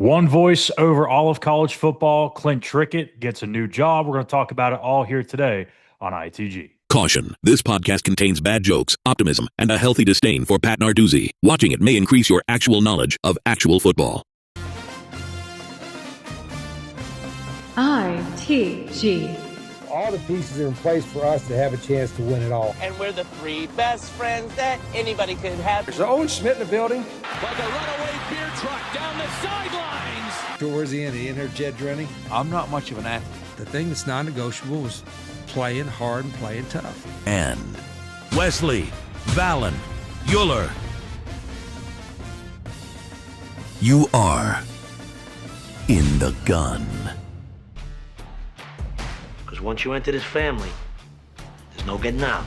One voice over all of college football. Clint Trickett gets a new job. We're going to talk about it all here today on ITG. Caution, this podcast contains bad jokes, optimism, and a healthy disdain for Pat Narduzzi. Watching it may increase your actual knowledge of actual football. ITG. All the pieces are in place for us to have a chance to win it all. And we're the three best friends that anybody could have. There's Owen Schmitt in the building. Like a runaway beer truck down the sidelines. So where's he in? He in here, Jed Drenning? I'm not much of an athlete. The thing that's non-negotiable was playing hard and playing tough. And Wesley, Valen, Uhler. You are in the gun. Once you enter this family, there's no getting out.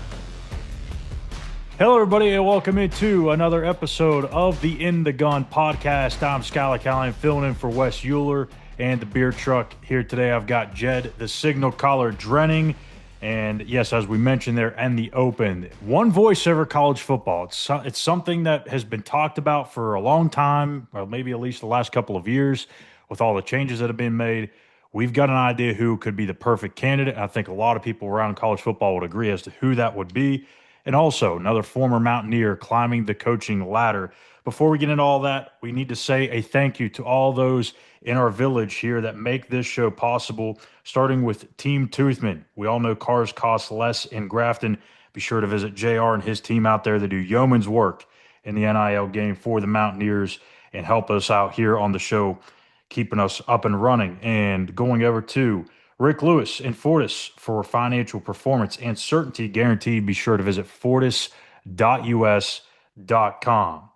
Hello, everybody, and welcome into another episode of the In the Gun podcast. I'm Schuyler Callihan, filling in for Wes Uhler and the beer truck. Here today, I've got Jed, the signal caller, Drenning. And yes, as we mentioned there in the open, one voice over college football. It's something that has been talked about for a long time, or maybe at least the last couple of years, with all the changes that have been made. We've got an idea who could be the perfect candidate. I think a lot of people around college football would agree as to who that would be. And also another former Mountaineer climbing the coaching ladder. Before we get into all that, we need to say a thank you to all those in our village here that make this show possible, starting with Team Toothman. We all know cars cost less in Grafton. Be sure to visit JR and his team out there that do yeoman's work in the NIL game for the Mountaineers and help us out here on the show, keeping us up and running. And going over to Rick Lewis and Fortis for financial performance and certainty guaranteed. Be sure to visit fortis.us.com.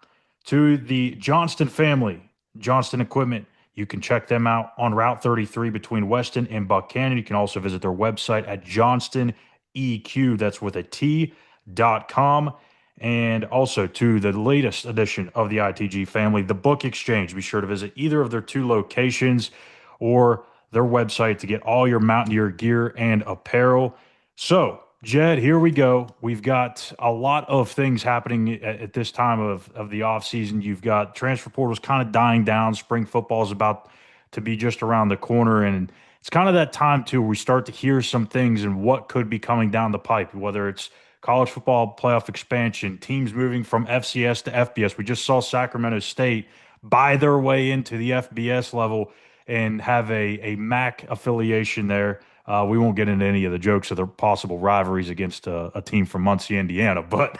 To the Johnston family, Johnston Equipment, you can check them out on Route 33 between Weston and Buchanan. You can also visit their website at JohnstonEQ, that's with a T.com. And also to the latest edition of the ITG family, the Book Exchange. Be sure to visit either of their two locations or their website to get all your Mountaineer gear and apparel. So, Jed, here we go. We've got a lot of things happening at this time of the offseason. You've got transfer portals kind of dying down. Spring football is about to be just around the corner. And it's kind of that time, too, where we start to hear some things and what could be coming down the pipe, whether it's college football playoff expansion, teams moving from FCS to FBS. We just saw Sacramento State buy their way into the FBS level and have a MAC affiliation there. We won't get into any of the jokes of the possible rivalries against a team from Muncie, Indiana. But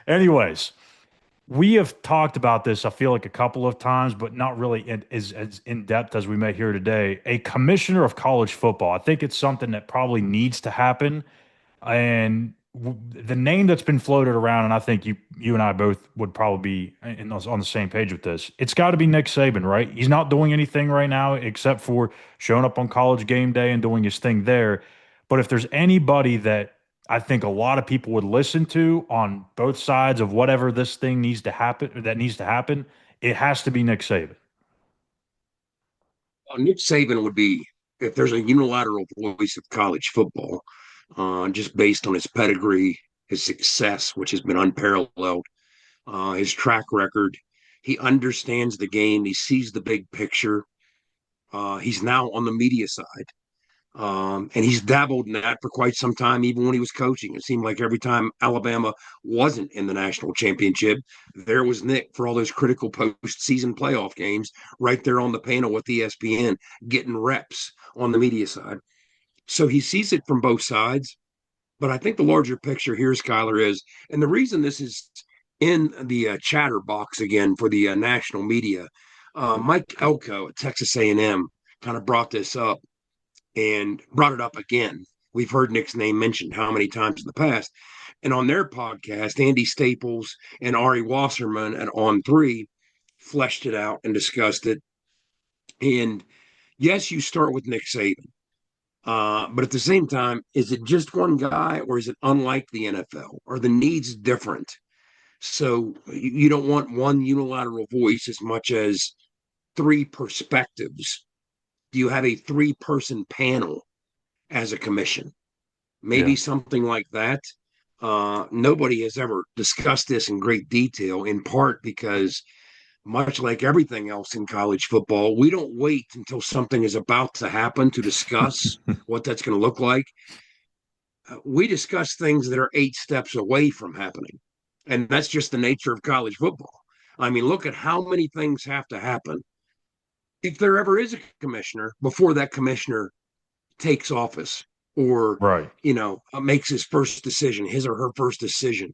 anyways, we have talked about this, I feel like, a couple of times, but not really as in-depth as we may hear today. A commissioner of college football. I think it's something that probably needs to happen. And the name that's been floated around, and I think you and I both would probably be on the same page with this, it's got to be Nick Saban, right? He's not doing anything right now except for showing up on College game day and doing his thing there. But if there's anybody that I think a lot of people would listen to on both sides of whatever this thing needs to happen, it has to be Nick Saban. Well, Nick Saban would be, if there's a unilateral voice of college football, just based on his pedigree, his success, which has been unparalleled, his track record. He understands the game. He sees the big picture. He's now on the media side. And he's dabbled in that for quite some time, even when he was coaching. It seemed like every time Alabama wasn't in the national championship, there was Nick for all those critical postseason playoff games right there on the panel with ESPN, getting reps on the media side. So he sees it from both sides. But I think the larger picture here, Schuyler, is, and the reason this is in the chatter box again for the national media, Mike Elko at Texas A&M kind of brought this up and brought it up again. We've heard Nick's name mentioned how many times in the past. And on their podcast, Andy Staples and Ari Wasserman at On3 fleshed it out and discussed it. And yes, you start with Nick Saban. But at the same time, is it just one guy, or is it unlike the NFL? Are the needs different? So you don't want one unilateral voice as much as three perspectives. Do you have a three-person panel as a commission? Maybe something like that. Nobody has ever discussed this in great detail, in part because much like everything else in college football, we don't wait until something is about to happen to discuss what that's going to look like. We discuss things that are 8 steps away from happening. And that's just the nature of college football. I mean, look at how many things have to happen if there ever is a commissioner before that commissioner takes office or, Right. makes his first decision, his or her first decision.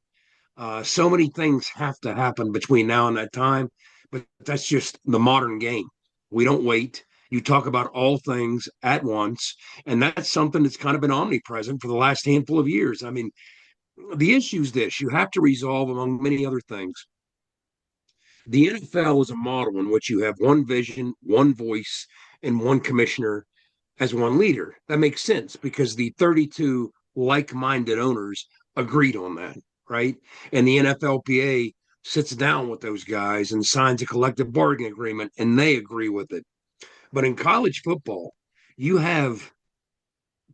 So many things have to happen between now and that time, but that's just the modern game. We don't wait. You talk about all things at once, and that's something that's kind of been omnipresent for the last handful of years. I mean, the issue is this: you have to resolve, among many other things. The NFL is a model in which you have one vision, one voice, and one commissioner as one leader. That makes sense because the 32 like-minded owners agreed on that, right? And the NFLPA sits down with those guys and signs a collective bargaining agreement, and they agree with it. But in college football, you have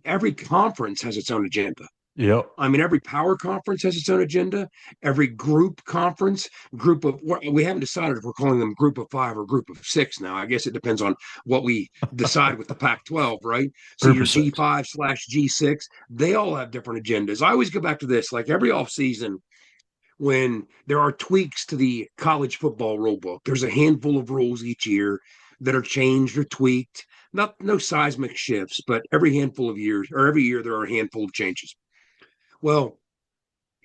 every conference has its own agenda. Yep. I mean, every power conference has its own agenda. Every group conference, we haven't decided if we're calling them group of 5 or group of 6 now. I guess it depends on what we decide with the Pac 12, right? So Group your of six. G5/G6, they all have different agendas. I always go back to this like every offseason when there are tweaks to the college football rule book, there's a handful of rules each year that are changed or tweaked. Not no seismic shifts, but every handful of years or every year there are a handful of changes. Well,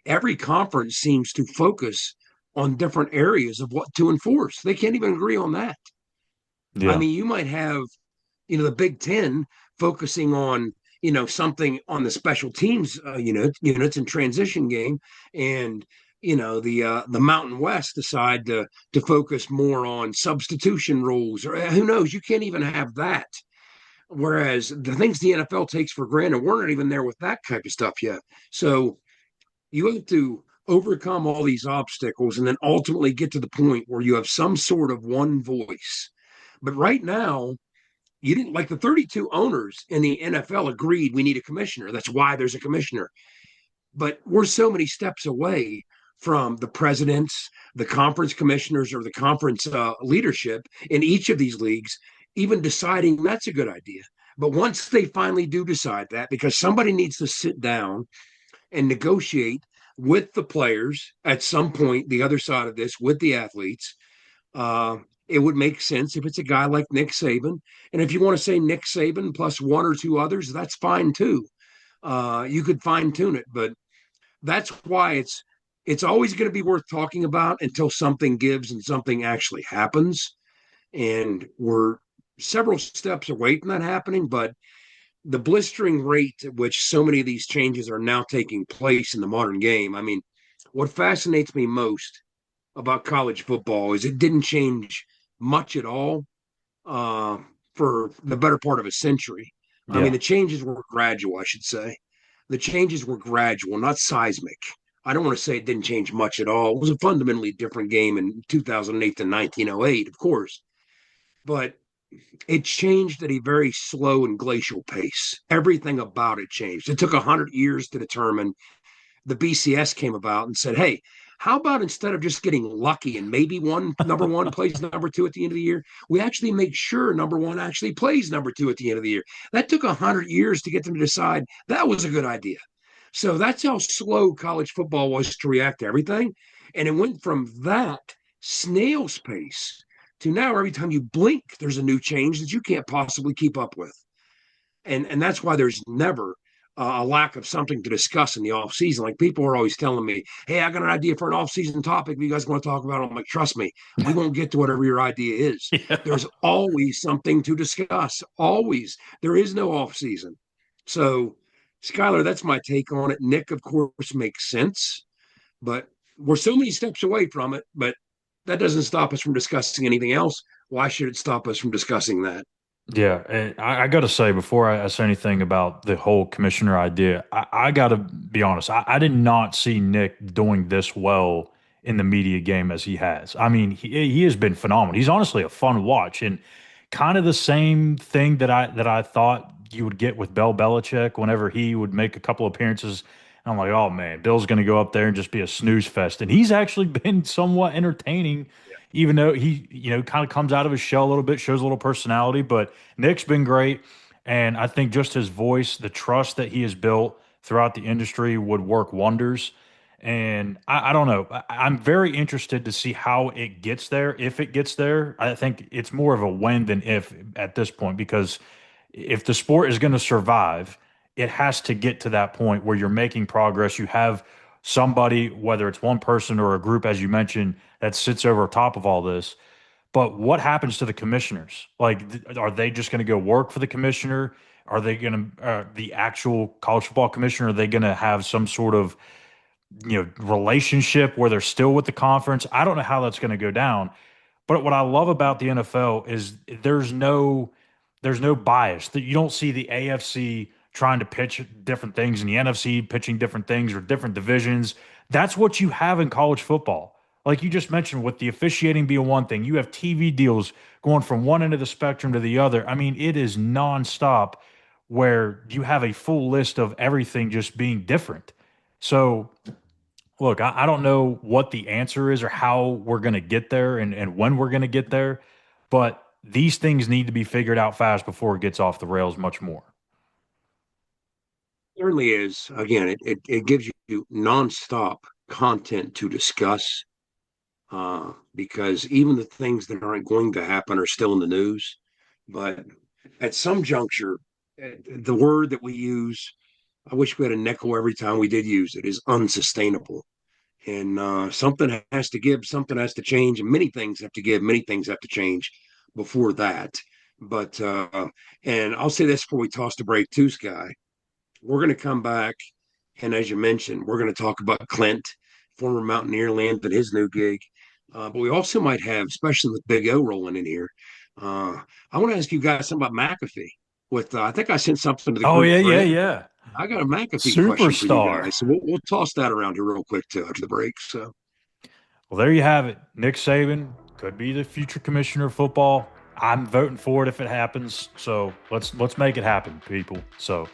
every conference seems to focus on different areas of what to enforce. They can't even agree on that. I Yeah. mean, you might have, the Big Ten focusing on, something on the special teams units and transition game, and the Mountain West decide to focus more on substitution rules, or who knows? You can't even have that. Whereas the things the NFL takes for granted, we're not even there with that type of stuff yet. So you have to overcome all these obstacles and then ultimately get to the point where you have some sort of one voice. But right now, you didn't like the 32 owners in the NFL agreed we need a commissioner. That's why there's a commissioner. But we're so many steps away from the presidents, the conference commissioners, or the conference leadership in each of these leagues even deciding that's a good idea. But once they finally do decide that, because somebody needs to sit down and negotiate with the players at some point, the other side of this, with the athletes. It would make sense if it's a guy like Nick Saban. And if you want to say Nick Saban plus one or two others, that's fine too. You could fine tune it, but that's why it's always going to be worth talking about until something gives and something actually happens. And we're several steps away from that happening, but the blistering rate at which so many of these changes are now taking place in the modern game. I mean, what fascinates me most about college football is it didn't change much at all uh, for the better part of a century. I mean, Yeah. the changes were gradual, I should say. The changes were gradual, not seismic. I don't want to say it didn't change much at all. It was a fundamentally different game in 2008 to 1908, of course. But it changed at a very slow and glacial pace. Everything about it changed. It took 100 years to determine. The BCS came about and said, hey, how about instead of just getting lucky and maybe number one plays number two at the end of the year, we actually make sure number one actually plays number two at the end of the year. That took 100 years to get them to decide that was a good idea. So that's how slow college football was to react to everything. And it went from that snail's pace to now every time you blink, there's a new change that you can't possibly keep up with. And that's why there's never a lack of something to discuss in the off season. Like people are always telling me, "Hey, I got an idea for an off season topic. If you guys want to talk about it?" I'm like, "Trust me, we won't get to whatever your idea is. Yeah. There's always something to discuss. Always. There is no off season." So, Schuyler, that's my take on it. Nick, of course, makes sense, but we're so many steps away from it. But that doesn't stop us from discussing anything else. Why should it stop us from discussing that? Yeah, and I got to say before I say anything about the whole commissioner idea, I got to be honest. I did not see Nick doing this well in the media game as he has. I mean, he has been phenomenal. He's honestly a fun watch, and kind of the same thing that I thought you would get with Bill Belichick whenever he would make a couple appearances. And I'm like, oh man, Bill's going to go up there and just be a snooze fest, and he's actually been somewhat entertaining even though he, kind of comes out of his shell a little bit, shows a little personality. But Nick's been great. And I think just his voice, the trust that he has built throughout the industry would work wonders. And I don't know. I'm very interested to see how it gets there. If it gets there, I think it's more of a when than if at this point, because if the sport is going to survive, it has to get to that point where you're making progress. You have somebody, whether it's one person or a group, as you mentioned, that sits over top of all this. But what happens to the commissioners? Like, are they just going to go work for the commissioner? Are they going to, the actual college football commissioner, are they going to have some sort of, relationship where they're still with the conference? I don't know how that's going to go down. But what I love about the NFL is there's no bias. That you don't see the AFC trying to pitch different things and the NFC pitching different things or different divisions. That's what you have in college football. Like you just mentioned, with the officiating being one thing, you have TV deals going from one end of the spectrum to the other. I mean, it is nonstop where you have a full list of everything just being different. So, look, I don't know what the answer is or how we're going to get there and when we're going to get there, but these things need to be figured out fast before it gets off the rails much more. Certainly is. Again, it gives you nonstop content to discuss, because even the things that aren't going to happen are still in the news. But at some juncture, the word that we use, I wish we had a nickel every time we did use it, is unsustainable. And something has to give, something has to change, and many things have to give, many things have to change before that. But and I'll say this before we toss the break too, Sky. We're going to come back, and as you mentioned, we're going to talk about Clint, former Mountaineer, land, and his new gig. But we also might have, especially with Big O rolling in here. I want to ask you guys something about McAfee. With I think I sent something to the Oh, group yeah, yeah, thread. yeah. I got a McAfee question for you Superstar. guys, so we'll toss that around here real quick after the break. So. Well, there you have it. Nick Saban could be the future commissioner of football. I'm voting for it if it happens. So let's make it happen, people. So,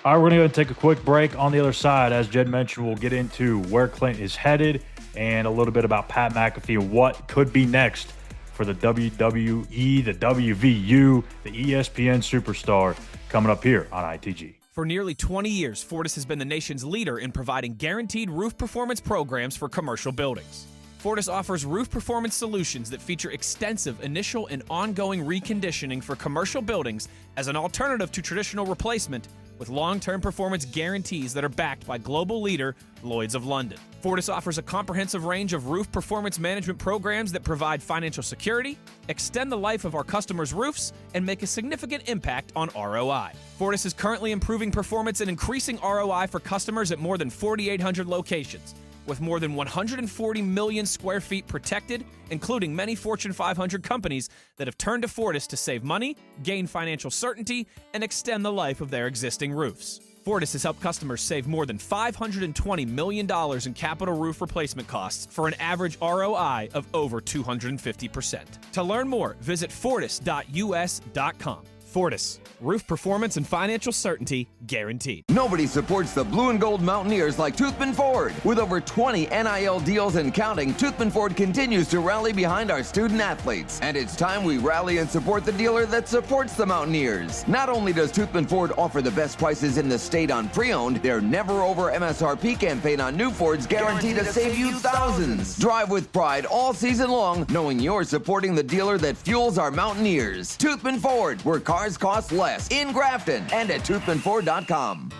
all right, we're going to take a quick break. On the other side, as Jed mentioned, we'll get into where Clint is headed and a little bit about Pat McAfee and what could be next for the WWE, the WVU, the ESPN superstar coming up here on ITG. For nearly 20 years, Fortis has been the nation's leader in providing guaranteed roof performance programs for commercial buildings. Fortis offers roof performance solutions that feature extensive initial and ongoing reconditioning for commercial buildings as an alternative to traditional replacement, with long-term performance guarantees that are backed by global leader Lloyd's of London. Fortis offers a comprehensive range of roof performance management programs that provide financial security, extend the life of our customers' roofs, and make a significant impact on ROI. Fortis is currently improving performance and increasing ROI for customers at more than 4,800 locations, with more than 140 million square feet protected, including many Fortune 500 companies that have turned to Fortis to save money, gain financial certainty, and extend the life of their existing roofs. Fortis has helped customers save more than $520 million in capital roof replacement costs for an average ROI of over 250%. To learn more, visit fortis.us.com. Fortis, roof performance and financial certainty guaranteed. Nobody supports the blue and gold Mountaineers like Toothman Ford. With over 20 NIL deals and counting, Toothman Ford continues to rally behind our student athletes. And it's time we rally and support the dealer that supports the Mountaineers. Not only does Toothman Ford offer the best prices in the state on pre-owned, their never over MSRP campaign on new Fords guaranteed to save you thousands. Drive with pride all season long, knowing you're supporting the dealer that fuels our Mountaineers. Toothman Ford, where cars cost less, in Grafton and at toothmanford.com.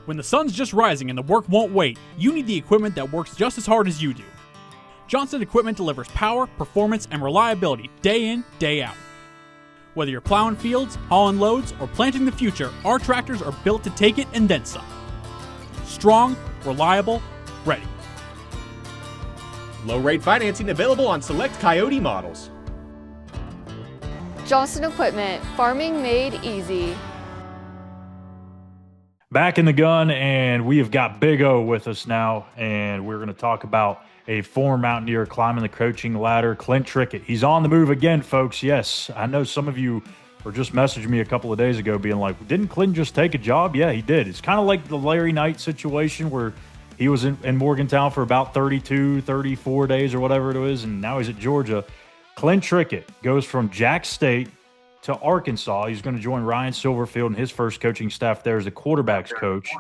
When the sun's just rising and the work won't wait, you need the equipment that works just as hard as you do. Johnston Equipment delivers power, performance, and reliability day in, day out. Whether you're plowing fields, hauling loads, or planting the future, our tractors are built to take it and then some. Strong, reliable, ready. Low rate financing available on select Coyote models. Johnston Equipment, farming made easy. Back in the gun, and we have got Big O with us now, and we're going to talk about a former Mountaineer climbing the coaching ladder, Clint Trickett. He's on the move again, folks. Yes, I know some of you were just messaging me a couple of days ago being like, didn't Clint just take a job? Yeah, he did. It's kind of like the Larry Knight situation where He was in Morgantown for about 32, 34 days or whatever it was, and now he's at Georgia. Clint Trickett goes from Jack State to Arkansas. He's going to join Ryan Silverfield and his first coaching staff there as a quarterback's coach,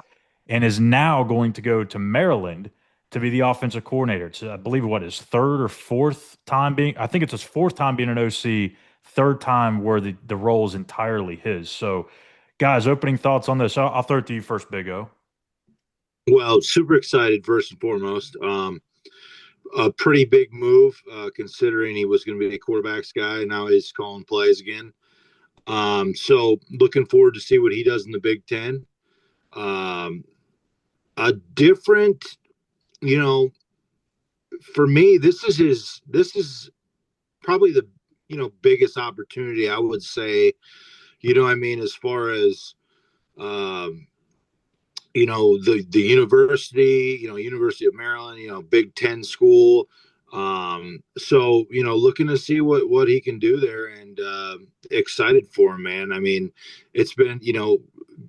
and is now going to go to Maryland to be the offensive coordinator. It's, I believe, what, his third or fourth time being – I think it's his fourth time being an OC, third time where the role is entirely his. So, guys, opening thoughts on this. I'll throw it to you first, Big O. Well, super excited, first and foremost. A pretty big move, considering he was going to be a quarterback's guy. Now he's calling plays again. So looking forward to see what he does in the Big Ten. A different, for me, this is probably the, biggest opportunity, I would say, as far as, the university, University of Maryland, Big Ten school. So, looking to see what he can do there, and excited for him, man. I mean, it's been,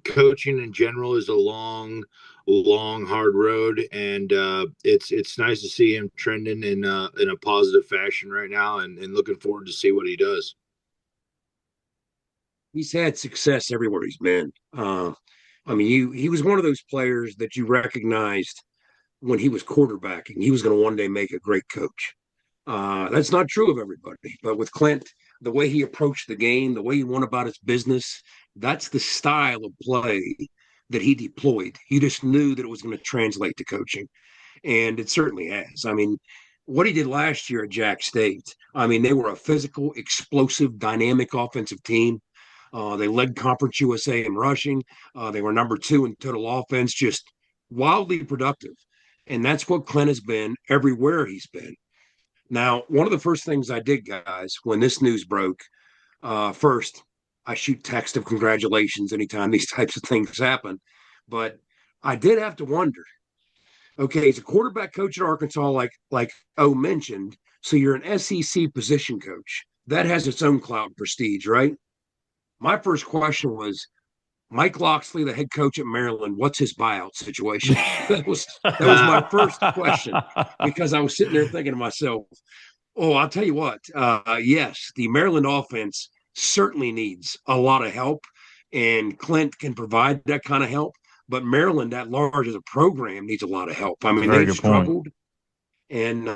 coaching in general is a long, hard road, and it's nice to see him trending in a positive fashion right now, and looking forward to see what he does. He's had success everywhere he's been. He was one of those players that you recognized when he was quarterbacking. He was going to one day make a great coach. That's not true of everybody. But with Clint, the way he approached the game, the way he went about his business, that's the style of play that he deployed. You just knew that it was going to translate to coaching. And it certainly has. I mean, what he did last year at Jack State, they were a physical, explosive, dynamic offensive team. They led Conference USA in rushing. They were number 2 in total offense, just wildly productive. And that's what Clint has been everywhere he's been. Now, one of the first things I did, guys, when this news broke, first, I shoot text of congratulations anytime these types of things happen. But I did have to wonder, okay, he's a quarterback coach at Arkansas, like O mentioned, so you're an SEC position coach. That has its own clout and prestige, right? My first question was, Mike Locksley, the head coach at Maryland, what's his buyout situation? That was my first question, because I was sitting there thinking to myself, I'll tell you what, yes, the Maryland offense certainly needs a lot of help, and Clint can provide that kind of help, but Maryland at large as a program needs a lot of help. They've struggled, and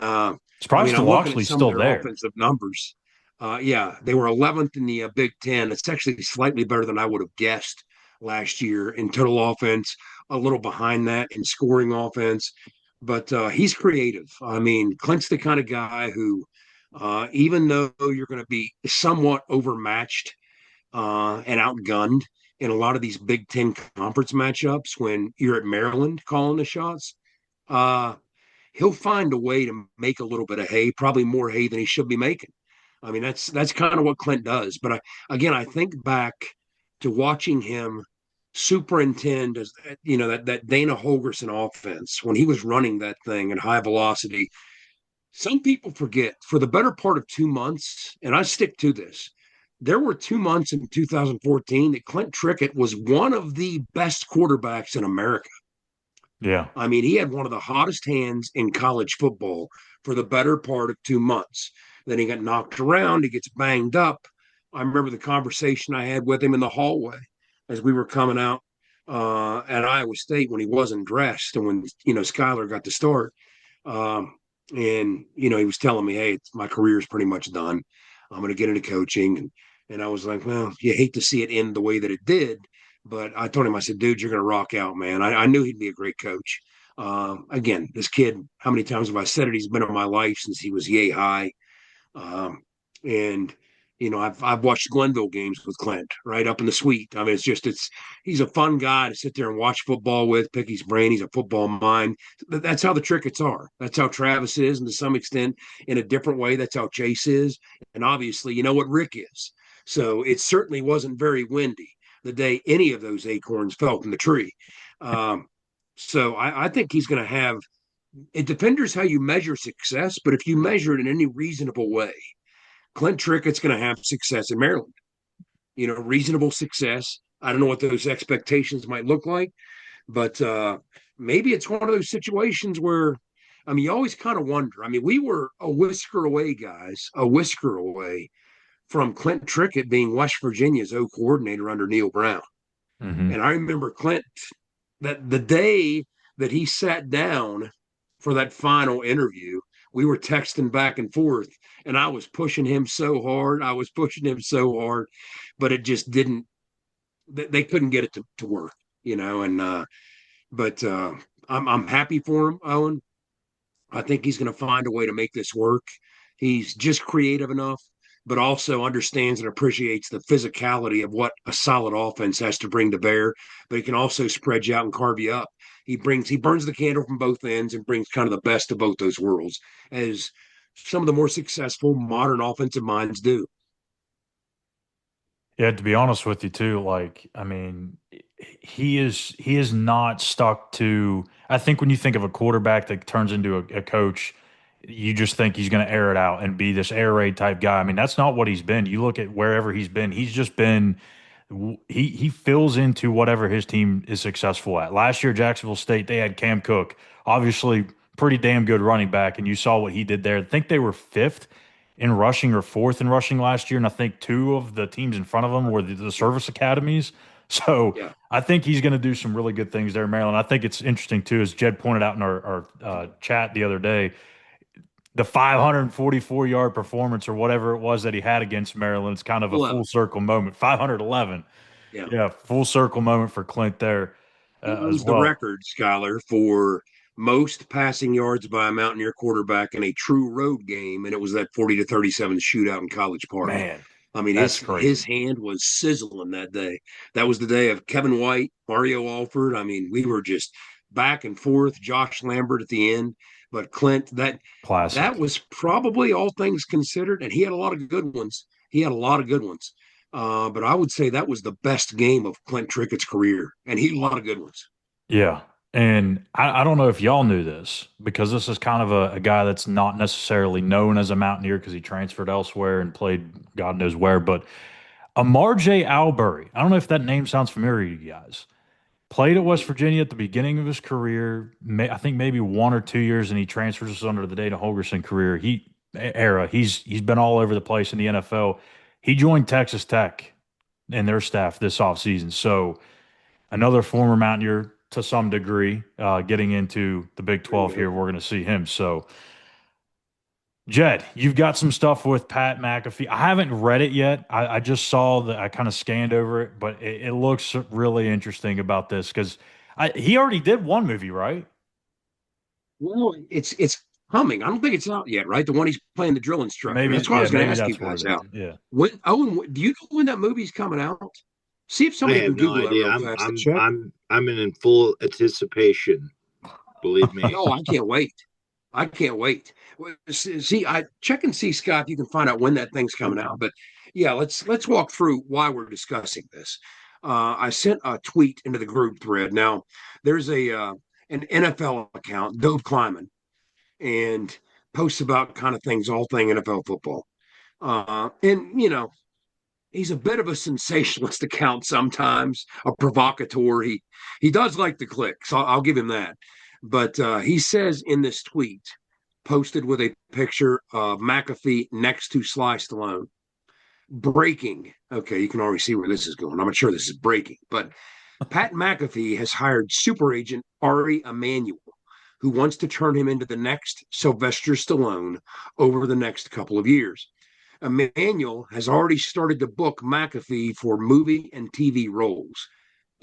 surprised Locksley's still there. Offensive numbers. They were 11th in the Big Ten. It's actually slightly better than I would have guessed last year in total offense, a little behind that in scoring offense. But he's creative. Clint's the kind of guy who, even though you're going to be somewhat overmatched and outgunned in a lot of these Big Ten conference matchups when you're at Maryland calling the shots, he'll find a way to make a little bit of hay, probably more hay than he should be making. That's kind of what Clint does. But I think back to watching him superintend as that Dana Holgorsen offense when he was running that thing at high velocity. Some people forget, for the better part of 2 months, and I stick to this, there were 2 months in 2014 that Clint Trickett was one of the best quarterbacks in America. Yeah. He had one of the hottest hands in college football for the better part of 2 months. Then he got knocked around. He gets banged up. I remember the conversation I had with him in the hallway as we were coming out at Iowa State when he wasn't dressed, and when, Schuyler got to start. And he was telling me, hey, my career's pretty much done. I'm going to get into coaching. And I was like, well, you hate to see it end the way that it did. But I told him, I said, dude, you're going to rock out, man. I knew he'd be a great coach. Again, this kid, how many times have I said it? He's been in my life since he was yay high. I've watched Glenville games with Clint right up in the suite. He's a fun guy to sit there and watch football with, pick his brain. He's a football mind. That's how the Tricketts are. That's how Travis is. And to some extent, in a different way, that's how Chase is. And obviously, you know what Rick is. So it certainly wasn't very windy the day any of those acorns fell from the tree. So I think he's going to have, it depends how you measure success, but if you measure it in any reasonable way, Clint Trickett's going to have success in Maryland. Reasonable success. I don't know what those expectations might look like, but maybe it's one of those situations where, I mean, you always kind of wonder. I mean, we were a whisker away, guys, a whisker away from Clint Trickett being West Virginia's O coordinator under Neil Brown. Mm-hmm. And I remember Clint, that the day that he sat down for that final interview, we were texting back and forth, and I was pushing him so hard. I was pushing him so hard, but it just didn't, they couldn't get it to work, you know. And, but I'm happy for him, Owen. I think he's going to find a way to make this work. He's just creative enough, but also understands and appreciates the physicality of what a solid offense has to bring to bear. But he can also spread you out and carve you up. He burns the candle from both ends and brings kind of the best of both those worlds, as some of the more successful modern offensive minds do. Yeah, to be honest with you too, like I mean, he is not stuck to. I think when you think of a quarterback that turns into a coach, you just think he's going to air it out and be this air raid type guy. I mean, that's not what he's been. You look at wherever he's been, he's just been. He fills into whatever his team is successful at. Last year, Jacksonville State, they had Cam Cook, obviously pretty damn good running back, and you saw what he did there. I think they were fifth in rushing or fourth in rushing last year, and I think two of the teams in front of them were the service academies. So Yeah. I think he's going to do some really good things there, Maryland. I think it's interesting too, as Jed pointed out in our chat the other day, the 544-yard performance or whatever it was that he had against Maryland. It's kind of a 11. full circle moment. 511. Yeah. Yeah, full circle moment for Clint there He as owns the well. record, Schuyler, for most passing yards by a Mountaineer quarterback in a true road game, and it was that 40-37 shootout in College Park. Man, I mean, that's his crazy. hand was sizzling that day. That was the day of Kevin White, Mario Alford. I mean, we were just back and forth. Josh Lambert at the end, but Clint, that Classic. was probably, all things considered, and he had a lot of good ones. He had a lot of good ones. But I would say that was the best game of Clint Trickett's career, and he had a lot of good ones. Yeah. And I don't know if y'all knew this because this is kind of a guy that's not necessarily known as a Mountaineer because he transferred elsewhere and played God knows where. But Amar J. Albury, I don't know if that name sounds familiar to you guys. Played at West Virginia at the beginning of his career. I think maybe 1 or 2 years, and he transfers us under the Dana Holgerson career. He's been all over the place in the NFL. He joined Texas Tech and their staff this offseason. So another former Mountaineer to some degree, getting into the Big 12 here. We're going to see him. So, Jed, you've got some stuff with Pat McAfee. I haven't read it yet. I just saw that. I kind of scanned over it, but it looks really interesting about this because he already did one movie, right? Well, it's coming. I don't think it's out yet, right? The one he's playing the drill instructor. Maybe, That's why I was going to maybe ask you that's what guys it is. out. Yeah. Owen, do you know when that movie's coming out? See if I somebody have can no Google idea. that real fast. I'm Check. I'm in full anticipation. Believe me. Oh, I can't wait. I can't wait. See, I check and see, Scott, if you can find out when that thing's coming out. But yeah, let's walk through why we're discussing this. I sent a tweet into the group thread. Now, there's an NFL account, Dove Kleiman, and posts about kind of things, all thing NFL football. And he's a bit of a sensationalist account sometimes, a provocateur. He does like the clicks. I'll give him that. But he says in this tweet, posted with a picture of McAfee next to Sly Stallone, breaking. Okay, you can already see where this is going. I'm not sure this is breaking, but Pat McAfee has hired super agent Ari Emanuel, who wants to turn him into the next Sylvester Stallone over the next couple of years. Emanuel has already started to book McAfee for movie and TV roles.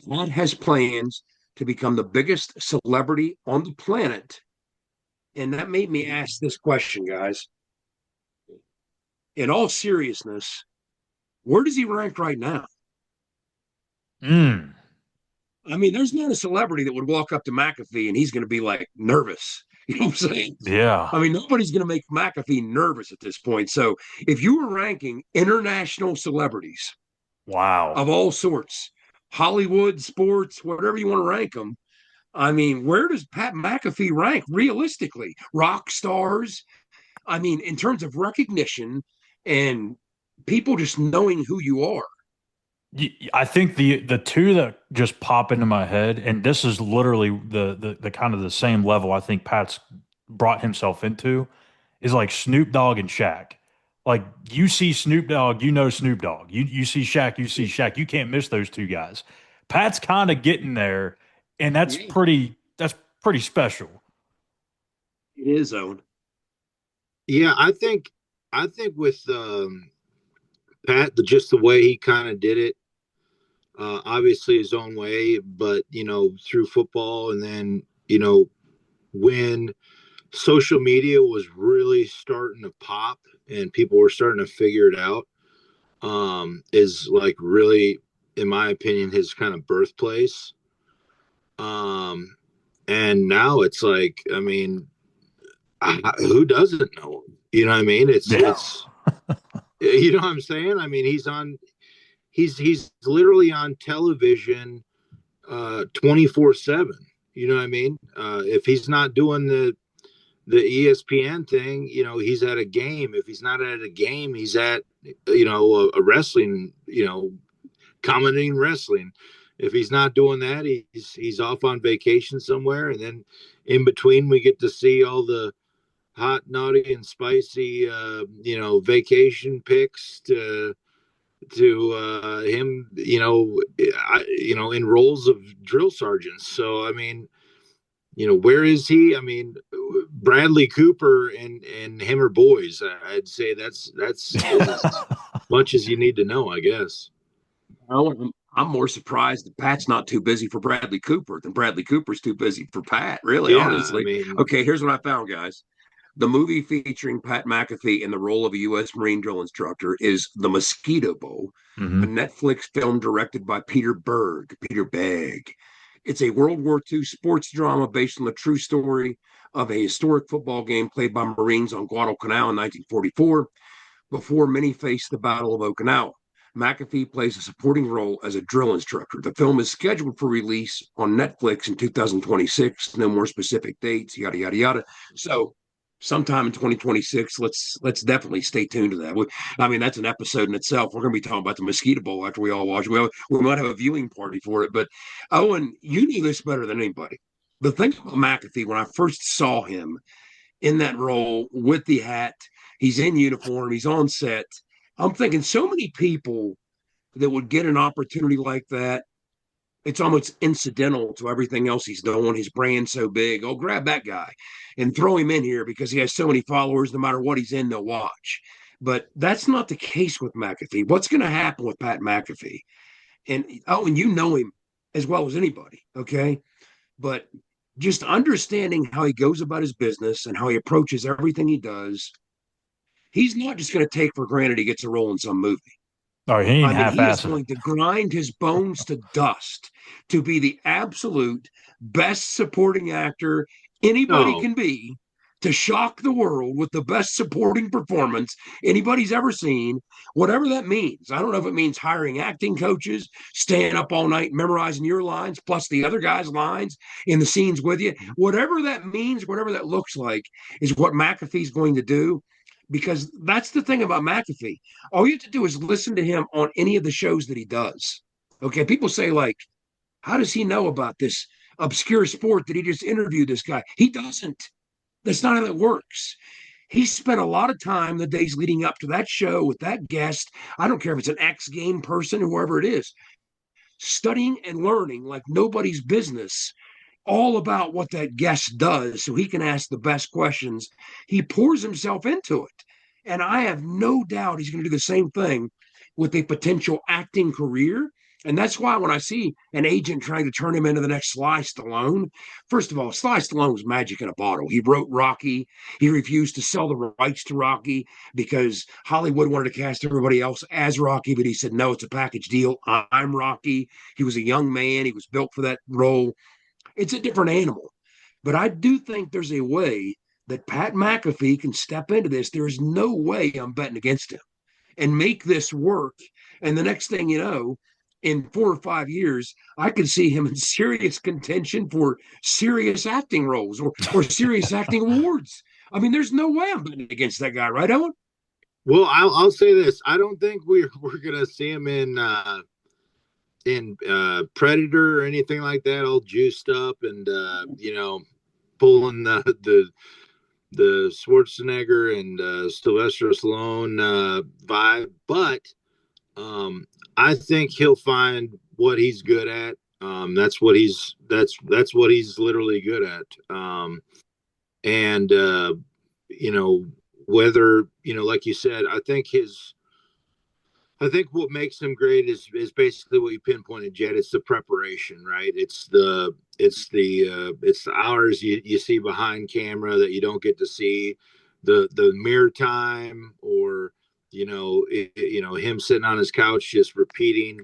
Pat has plans to become the biggest celebrity on the planet. And that made me ask this question, guys. In all seriousness, where does he rank right now? I mean, there's not a celebrity that would walk up to McAfee and he's going to be like nervous. You know what I'm saying? Yeah. I mean, nobody's going to make McAfee nervous at this point. So if you were ranking international celebrities, wow, of all sorts, Hollywood, sports, whatever you want to rank them, I mean, where does Pat McAfee rank realistically? Rock stars? I mean, in terms of recognition and people just knowing who you are. I think the two that just pop into my head, and this is literally the kind of the same level I think Pat's brought himself into, is like Snoop Dogg and Shaq. Like you see Snoop Dogg, you know Snoop Dogg. You see Shaq, you see Shaq. You can't miss those two guys. Pat's kind of getting there, and that's pretty special. It is, Owen. Yeah, I think with Pat, just the way he kind of did it, obviously his own way, but through football, and then when social media was really starting to pop and people were starting to figure it out, is like really, in my opinion, his kind of birthplace. And now it's like, I mean, who doesn't know him? You know what I mean? It's you know what I'm saying? I mean, he's literally on television 24/7. You know what I mean? If he's not doing the ESPN thing, he's at a game. If he's not at a game, he's at a wrestling, commentating wrestling. If he's not doing that, he's off on vacation somewhere, and then in between we get to see all the hot, naughty, and spicy, vacation pics to him, in roles of drill sergeants. So I mean, where is he? I mean, Bradley Cooper and him are boys. I'd say that's as much as you need to know, I guess. I'm more surprised that Pat's not too busy for Bradley Cooper than Bradley Cooper's too busy for Pat, really, Yeah, honestly. I mean, Okay, here's what I found, guys. The movie featuring Pat McAfee in the role of a U.S. Marine drill instructor is The Mosquito Bowl, a Hmm. Netflix film directed by Peter Berg. It's a World War II sports drama based on the true story of a historic football game played by Marines on Guadalcanal in 1944 before many faced the Battle of Okinawa. McAfee plays a supporting role as a drill instructor. The film is scheduled for release on Netflix in 2026. No more specific dates, yada yada yada. So, sometime in 2026, let's definitely stay tuned to that. I mean, that's an episode in itself. We're going to be talking about the Mosquito Bowl after we all watch. We might have a viewing party for it. But Owen, you knew this better than anybody. The thing about McAfee, when I first saw him in that role with the hat, he's in uniform, he's on set. I'm thinking so many people that would get an opportunity like that, it's almost incidental to everything else he's doing. His brand's so big. Oh, grab that guy and throw him in here because he has so many followers. No matter what he's in, they'll watch. But that's not the case with McAfee. What's going to happen with Pat McAfee? And you know him as well as anybody, okay? But just understanding how he goes about his business and how he approaches everything he does, he's not just going to take for granted he gets a role in some movie. Oh, he ain't I mean, he is half-assing going to grind his bones to dust to be the absolute best supporting actor anybody No, can be, to shock the world with the best supporting performance anybody's ever seen, whatever that means. I don't know if it means hiring acting coaches, staying up all night memorizing your lines, plus the other guy's lines in the scenes with you. Whatever that means, whatever that looks like, is what McAfee's going to do. Because that's the thing about McAfee. All you have to do is listen to him on any of the shows that he does. Okay, people say, like, how does he know about this obscure sport that he just interviewed this guy? He doesn't. That's not how it works. He spent a lot of time the days leading up to that show with that guest. I don't care if it's an X game person, whoever it is, studying and learning like nobody's business all about what that guest does so he can ask the best questions. He pours himself into it. And I have no doubt he's going to do the same thing with a potential acting career. And that's why when I see an agent trying to turn him into the next Sly Stallone, first of all, Sly Stallone was magic in a bottle. He wrote Rocky. He refused to sell the rights to Rocky because Hollywood wanted to cast everybody else as Rocky, but he said, no, it's a package deal. I'm Rocky. He was a young man. He was built for that role. It's a different animal. But I do think there's a way that Pat McAfee can step into this. There is no way I'm betting against him and make this work. And the next thing you know, in 4 or 5 years, I could see him in serious contention for serious acting roles or serious acting awards. I mean, there's no way I'm betting against that guy, right, Owen? well, I'll say this: I don't think we're gonna see him in in Predator or anything like that, all juiced up and pulling the Schwarzenegger and Sylvester Stallone vibe, but I think he'll find what he's good at. That's what he's literally good at. And whether like you said, I think what makes him great is basically what you pinpointed, Jed. It's the preparation, right? It's the hours you see behind camera that you don't get to see, the mirror time, or him sitting on his couch just repeating,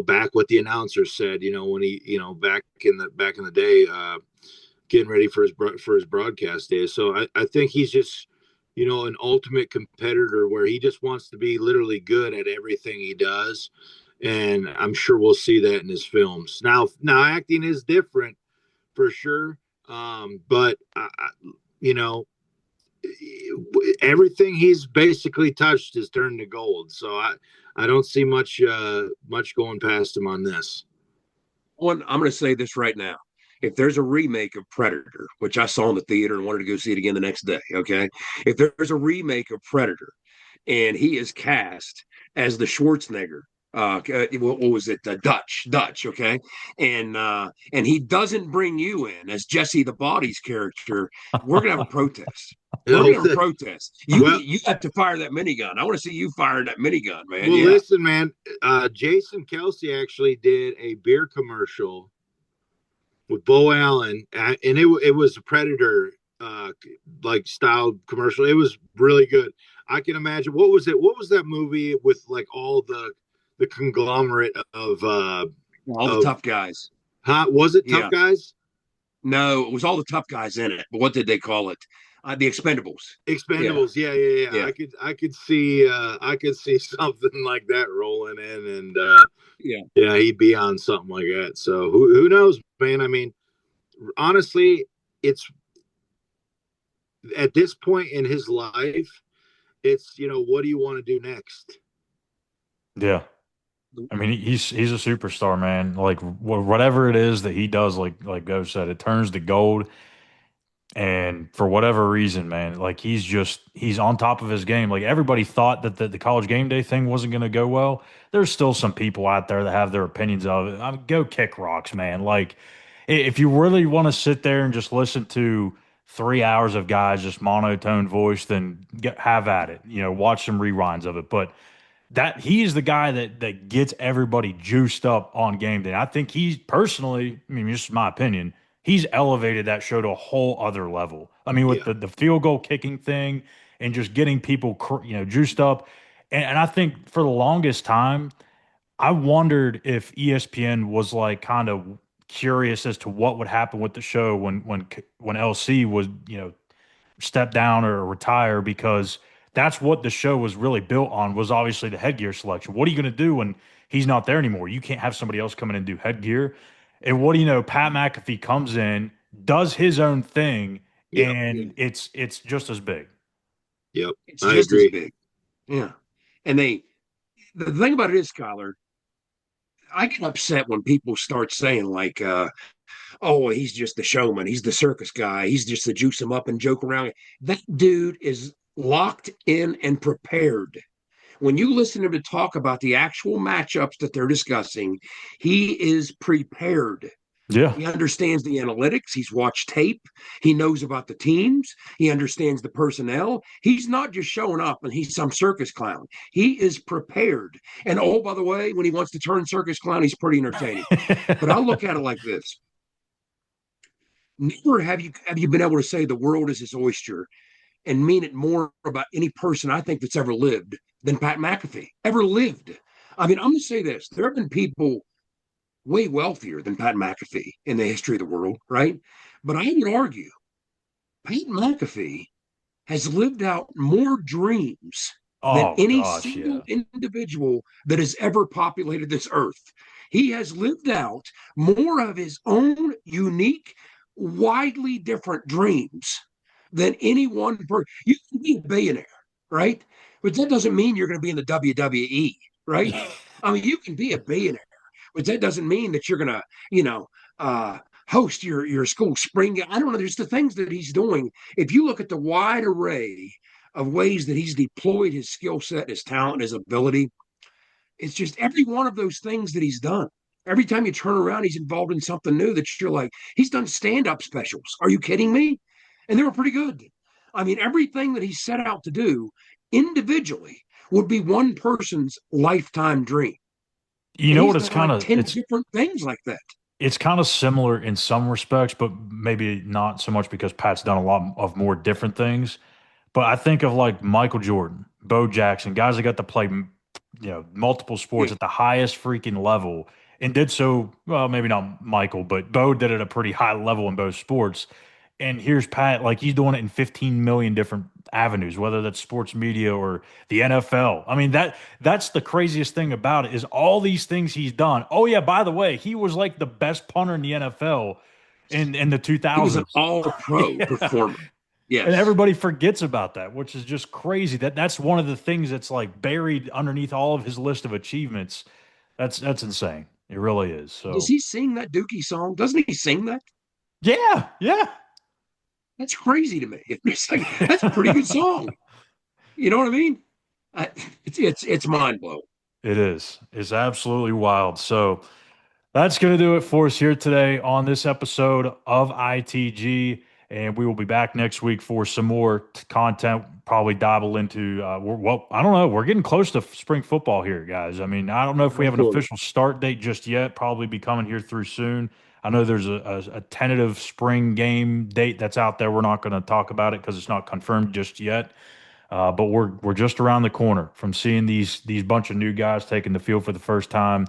back what the announcer said, when he, back in the day, getting ready for his broadcast days. So I think he's just an ultimate competitor where he just wants to be literally good at everything he does. And I'm sure we'll see that in his films. Now acting is different for sure. But everything he's basically touched is turned to gold. So I don't see much going past him on this. I'm going to say this right now. If there's a remake of Predator, which I saw in the theater and wanted to go see it again the next day, okay? If there's a remake of Predator and he is cast as the Schwarzenegger, what was it? Dutch, okay? And he doesn't bring you in as Jesse the Body's character, we're gonna have a protest. We're gonna have a protest. You have to fire that minigun. I want to see you firing that minigun, man. Well, listen, man. Jason Kelsey actually did a beer commercial with Bo Allen, and it was a Predator like style commercial. It was really good. I can imagine. What was it? What was that movie with like all the conglomerate of all the tough guys? Huh? Was it Tough Guys? No, it was all the tough guys in it. But what did they call it? The Expendables. Expendables. Yeah. I could see something like that rolling in, and he'd be on something like that. So who knows, man? I mean, honestly, it's at this point in his life, it's what do you want to do next? Yeah. I mean, he's a superstar, man. Like whatever it is that he does, like Go said, it turns to gold. And for whatever reason, man, like he's on top of his game. Like everybody thought that the college game day thing wasn't going to go well. There's still some people out there that have their opinions of it. Go kick rocks, man. Like if you really want to sit there and just listen to 3 hours of guys just monotone voice, then have at it. Watch some rewinds of it. But that he is the guy that gets everybody juiced up on game day. I think he's personally, I mean, just my opinion, he's elevated that show to a whole other level. I mean, with the field goal kicking thing and just getting people, juiced up. And I think for the longest time, I wondered if ESPN was like kind of curious as to what would happen with the show when LC was, step down or retire, because that's what the show was really built on, was obviously the headgear selection. What are you going to do when he's not there anymore? You can't have somebody else come in and do headgear. And what do you know? Pat McAfee comes in, does his own thing, and it's just as big. Yep, it's just as big. Yeah, and the thing about it is, Schuyler, I get upset when people start saying like, "Oh, he's just the showman. He's the circus guy. He's just to juice him up and joke around." That dude is locked in and prepared. When you listen to him to talk about the actual matchups that they're discussing, he is prepared. Yeah. He understands the analytics. He's watched tape. He knows about the teams. He understands the personnel. He's not just showing up and he's some circus clown. He is prepared. And oh, by the way, when he wants to turn circus clown, he's pretty entertaining. But I'll look at it like this. Never have you been able to say the world is his oyster and mean it more about any person I think that's ever lived than Pat McAfee ever lived. I mean, I'm going to say this. There have been people way wealthier than Pat McAfee in the history of the world, right? But I would argue Pat McAfee has lived out more dreams than any single individual that has ever populated this earth. He has lived out more of his own unique, widely different dreams than any one person. You can be a billionaire, right? But that doesn't mean you're going to be in the WWE, right? I mean, you can be a billionaire, But that doesn't mean that you're going to, host your school spring. I don't know. There's the things that he's doing. If you look at the wide array of ways that he's deployed his skill set, his talent, his ability, it's just every one of those things that he's done. Every time you turn around, he's involved in something new that you're like, he's done stand-up specials. Are you kidding me? And they were pretty good. I mean, everything that he set out to do individually would be one person's lifetime dream. You know what? It's kind of 10 different things like that. It's kind of similar in some respects, but maybe not so much because Pat's done a lot of more different things. But I think of like Michael Jordan, Bo Jackson, guys that got to play, multiple sports at the highest freaking level and did so, well, maybe not Michael, but Bo did it at a pretty high level in both sports. And here's Pat, like he's doing it in 15 million different avenues, whether that's sports media or the NFL. I mean, that's the craziest thing about it is all these things he's done. Oh, yeah, by the way, he was like the best punter in the NFL in the 2000s. He was an all-pro performer. Yes. And everybody forgets about that, which is just crazy. That's one of the things that's like buried underneath all of his list of achievements. That's insane. It really is. So does he sing that Dookie song? Doesn't he sing that? Yeah. That's crazy to me. It's like, that's a pretty good song. You know what I mean? It's mind blowing. It is. It's absolutely wild. So that's going to do it for us here today on this episode of ITG. And we will be back next week for some more content, probably dabble into, I don't know. We're getting close to spring football here, guys. I mean, I don't know if we have an official start date just yet, probably be coming here through soon. I know there's a tentative spring game date that's out there. We're not going to talk about it because it's not confirmed just yet. But we're just around the corner from seeing these bunch of new guys taking the field for the first time,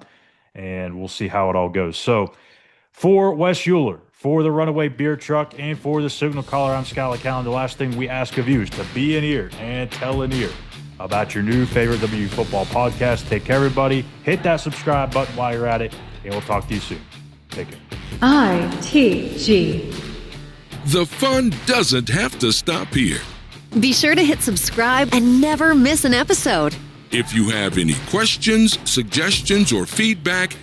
and we'll see how it all goes. So for Wes Uhler, for the Runaway Beer Truck, and for the Signal Caller, I'm Schuyler Callihan. The last thing we ask of you is to be an ear and tell an ear about your new favorite WU football podcast. Take care, everybody. Hit that subscribe button while you're at it, and we'll talk to you soon. Take care. ITG. The fun doesn't have to stop here. Be sure to hit subscribe and never miss an episode. If you have any questions, suggestions, or feedback,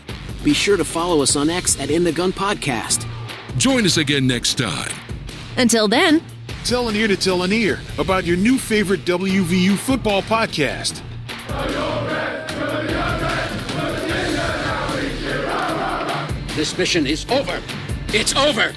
be sure to follow us on X at In the Gun Podcast. Join us again next time. Until then, tell an ear to tell an ear about your new favorite WVU football podcast. This mission is over. It's over.